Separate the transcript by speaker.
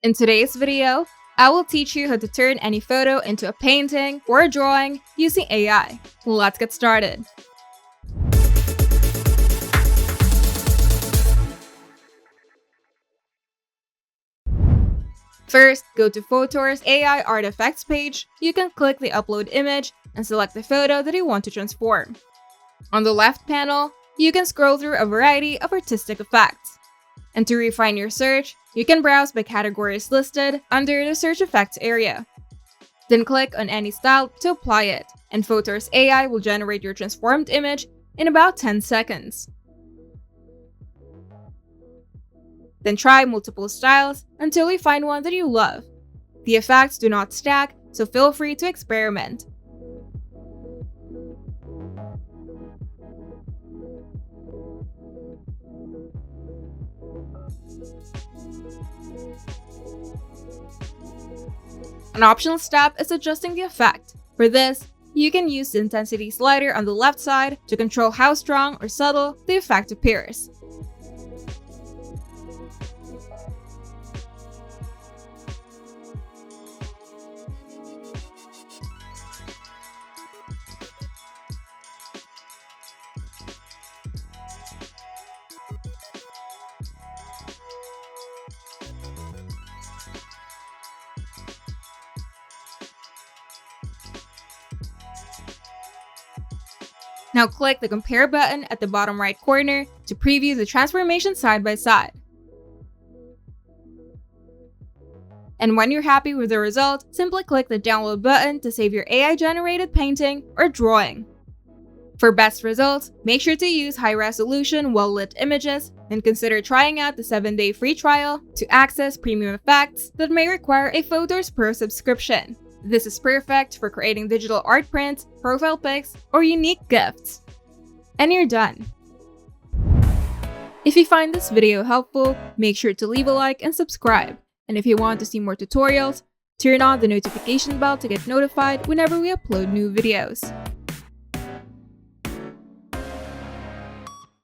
Speaker 1: In today's video, I will teach you how to turn any photo into a painting or a drawing using AI. Let's get started. First, go to Photor's AI Artifacts page. You can click the Upload Image and select the photo that you want to transform. On the left panel, you can scroll through a variety of artistic effects. And to refine your search, you can browse by categories listed under the Search Effects area. Then click on any style to apply it, and Photor's AI will generate your transformed image in about 10 seconds. Then try multiple styles until you find one that you love. The effects do not stack, so feel free to experiment. An optional step is adjusting the effect. For this, you can use the intensity slider on the left side to control how strong or subtle the effect appears. Now click the Compare button at the bottom right corner to preview the transformation side by side. And when you're happy with the result, simply click the Download button to save your AI-generated painting or drawing. For best results, make sure to use high-resolution, well-lit images, and consider trying out the 7-day free trial to access premium effects that may require a Photor's Pro subscription. This is perfect for creating digital art prints, profile pics, or unique gifts. And you're done. If you find this video helpful, make sure to leave a like and subscribe. And if you want to see more tutorials, turn on the notification bell to get notified whenever we upload new videos.